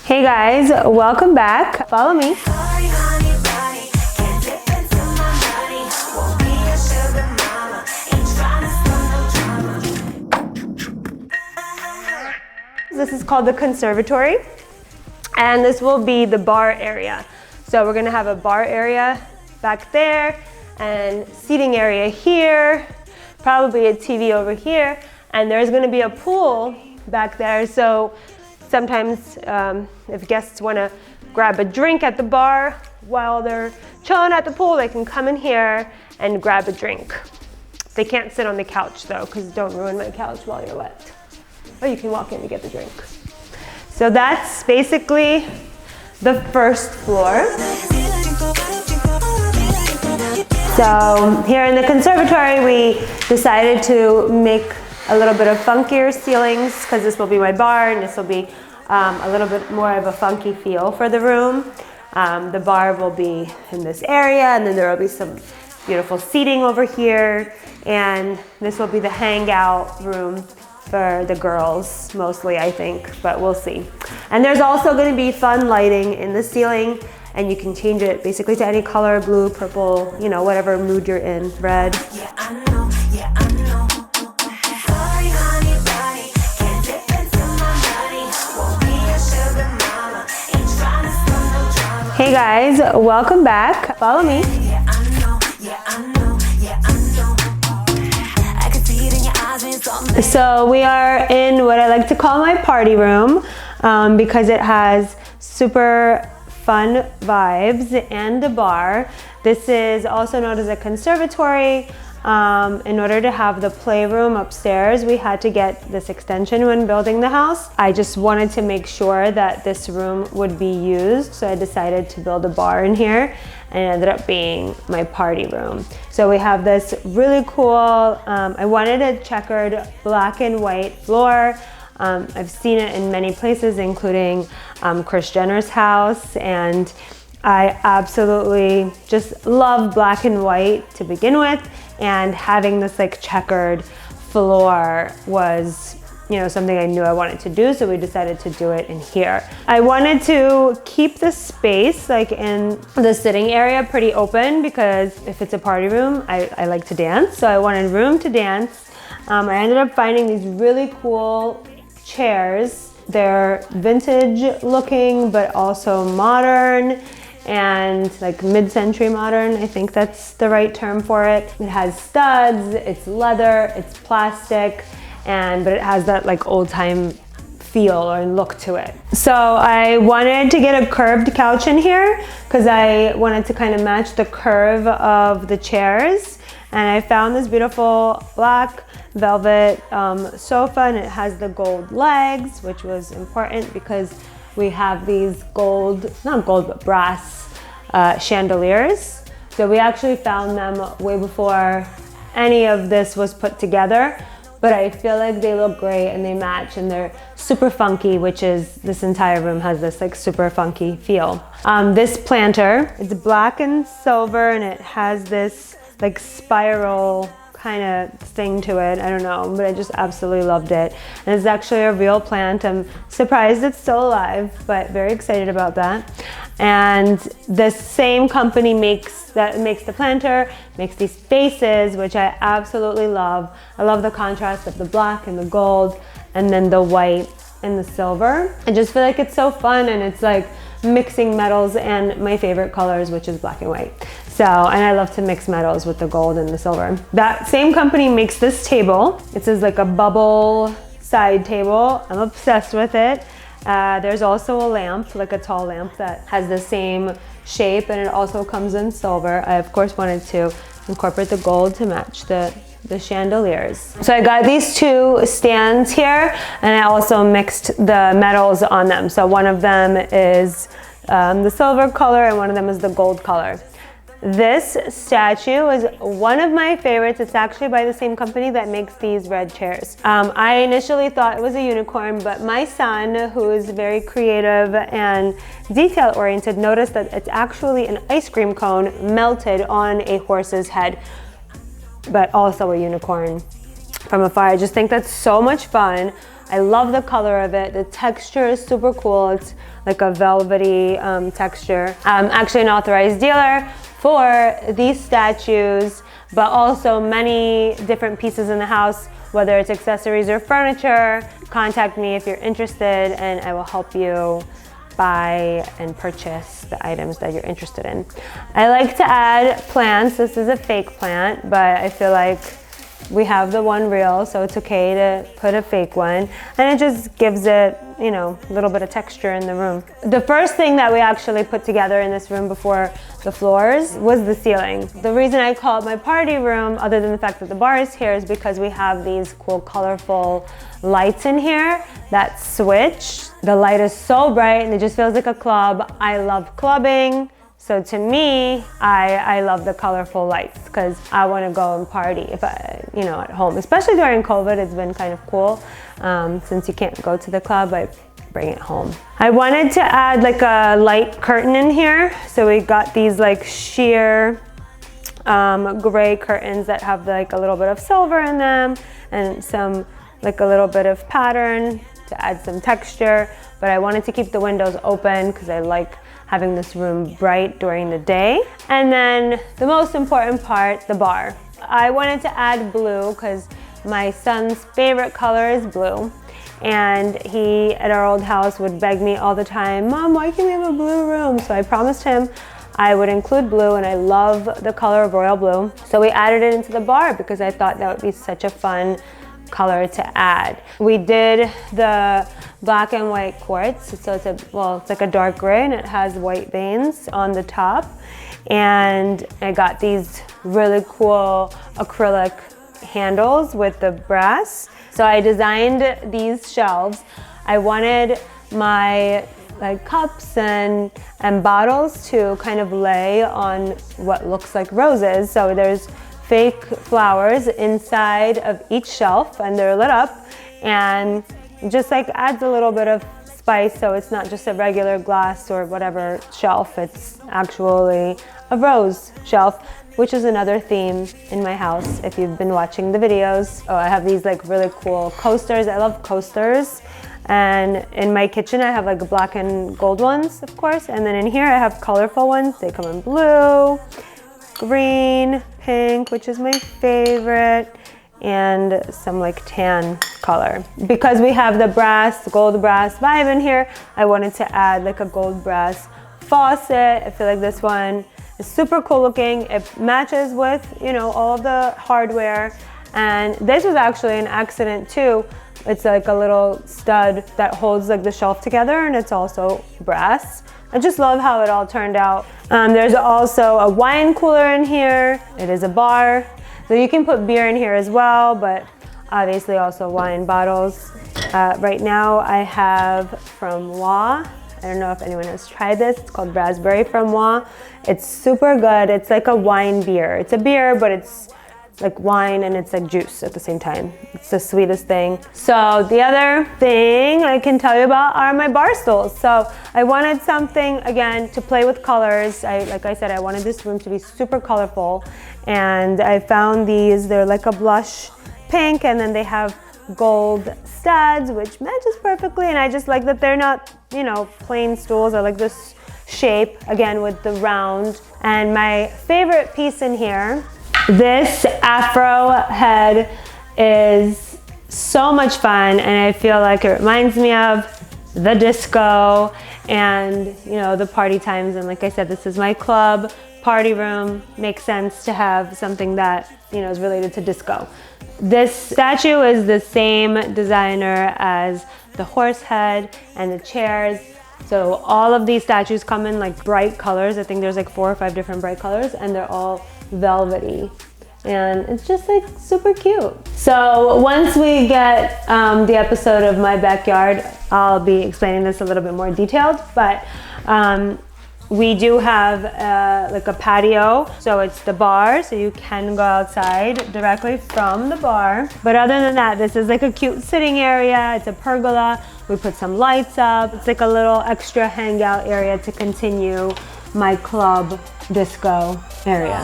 Hey guys, welcome back. Follow me. This is called the Conservatory, and this will be the bar area. So we're gonna have a bar area back there and seating area here, probably a TV over here, and there's gonna be a pool back there. So sometimes if guests wanna grab a drink at the bar while they're chilling at the pool, they can come in here and grab a drink. They can't sit on the couch though, because don't ruin my couch while you're wet. Or you can walk in to get the drink. So that's basically the first floor. So here in the conservatory, we decided to make a little bit of funkier ceilings because this will be my bar and this will be a little bit more of a funky feel for the room. The bar will be in this area, and then there will be some beautiful seating over here, and this will be the hangout room for the girls, mostly I think, but we'll see. And there's also going to be fun lighting in the ceiling, and you can change it basically to any color, blue, purple, you know, whatever mood you're in, red. Yeah, I know, yeah, I know. Sorry, honey, body, can't dip into my body. Won't be a sugar mama, ain't trying to start no drama. Hey guys, welcome back. Follow me. Yeah, I know, yeah, I know, yeah, I know. I can see it in your eyes when it's on me. So we are in what I like to call my party room because it has super fun vibes and a bar. This is also known as a conservatory. In order to have the playroom upstairs, we had to get this extension when building the house. I just wanted to make sure that this room would be used, so I decided to build a bar in here, and it ended up being my party room. So we have this really cool, I wanted a checkered black and white floor. I've seen it in many places, including Kris Jenner's house, and I absolutely just love black and white to begin with, and having this like checkered floor was, you know, something I knew I wanted to do, so we decided to do it in here. I wanted to keep the space like in the sitting area pretty open because if it's a party room, I like to dance, so I wanted room to dance. I ended up finding these really cool chairs. They're vintage looking, but also modern and like mid-century modern. I think that's the right term for it. It has studs, it's leather, it's plastic, but it has that like old-time feel or look to it. So I wanted to get a curved couch in here because I wanted to kind of match the curve of the chairs. And I found this beautiful black velvet sofa, and it has the gold legs, which was important because we have these gold, not gold, but brass chandeliers. So we actually found them way before any of this was put together, but I feel like they look great and they match and they're super funky, which is, this entire room has this like super funky feel. This planter, it's black and silver, and it has this like spiral kind of thing to it. I don't know, but I just absolutely loved it. And it's actually a real plant. I'm surprised it's still alive, but very excited about that. And the same company makes the planter, makes these vases, which I absolutely love. I love the contrast of the black and the gold, and then the white and the silver. I just feel like it's so fun, and it's like mixing metals and my favorite colors, which is black and white. So, and I love to mix metals with the gold and the silver. That same company makes this table. It is like a bubble side table. I'm obsessed with it. There's also a lamp, like a tall lamp that has the same shape, and it also comes in silver. I of course wanted to incorporate the gold to match the chandeliers. So I got these two stands here, and I also mixed the metals on them. So one of them is the silver color and one of them is the gold color. This statue is one of my favorites. It's actually by the same company that makes these red chairs. I initially thought it was a unicorn, but my son, who is very creative and detail-oriented, noticed that it's actually an ice cream cone melted on a horse's head, but also a unicorn from afar. I just think that's so much fun. I love the color of it. The texture is super cool. It's like a velvety texture. I'm actually an authorized dealer for these statues, but also many different pieces in the house, whether it's accessories or furniture. Contact me if you're interested and I will help you buy and purchase the items that you're interested in. I like to add plants. This is a fake plant, but I feel like we have the one real, so it's okay to put a fake one. And it just gives it, you know, a little bit of texture in the room. The first thing that we actually put together in this room before the floors was the ceiling. The reason I call it my party room, other than the fact that the bar is here, is because we have these cool, colorful lights in here that switch. The light is so bright and it just feels like a club. I love clubbing. So to me, I love the colorful lights because I want to go and party if you know, at home. Especially during COVID, it's been kind of cool. Since you can't go to the club, I bring it home. I wanted to add like a light curtain in here. So we got these like sheer gray curtains that have like a little bit of silver in them and some like a little bit of pattern to add some texture. But I wanted to keep the windows open because I like having this room bright during the day. And then the most important part, the bar. I wanted to add blue because my son's favorite color is blue. And he, at our old house, would beg me all the time, Mom, why can't we have a blue room? So I promised him I would include blue, and I love the color of royal blue. So we added it into the bar because I thought that would be such a fun color to add. We did the black and white quartz, so it's like a dark gray and it has white veins on the top. And I got these really cool acrylic handles with the brass. So I designed these shelves. I wanted my like cups and bottles to kind of lay on what looks like roses. So there's fake flowers inside of each shelf and they're lit up, and just like adds a little bit of spice, so it's not just a regular glass or whatever shelf, it's actually a rose shelf, which is another theme in my house if you've been watching the videos. Oh, I have these like really cool coasters. I love coasters. And in my kitchen I have like black and gold ones, of course, and then in here I have colorful ones. They come in blue, green, pink, which is my favorite, and some like tan color. Because we have the brass, gold brass vibe in here, I wanted to add like a gold brass faucet. I feel like this one is super cool looking. It matches with, you know, all of the hardware. And this was actually an accident too. It's like a little stud that holds like the shelf together, and it's also brass. I just love how it all turned out. There's also a wine cooler in here. It is a bar. So you can put beer in here as well, but obviously also wine bottles. Right now I have from Wa. I don't know if anyone has tried this. It's called Raspberry from Wa. It's super good. It's like a wine beer. It's a beer, but it's like wine and it's like juice at the same time. It's the sweetest thing. So the other thing I can tell you about are my bar stools. So I wanted something, again, to play with colors. Like I said, I wanted this room to be super colorful. And I found these, they're like a blush pink, and then they have gold studs, which matches perfectly. And I just like that they're not, you know, plain stools. I like this shape, again, with the round. And my favorite piece in here, this afro head, is so much fun, and I feel like it reminds me of the disco and, you know, the party times. And like I said, this is my club party room. Makes sense to have something that, you know, is related to disco. This statue is the same designer as the horse head and the chairs. So all of these statues come in like bright colors. I think there's like 4 or 5 different bright colors, and they're all velvety, and it's just like super cute. So once we get the episode of my backyard, I'll be explaining this a little bit more detailed, but we do have like a patio. So it's the bar, so you can go outside directly from the bar. But other than that, this is like a cute sitting area. It's a pergola. We put some lights up. It's like a little extra hangout area to continue my club disco area.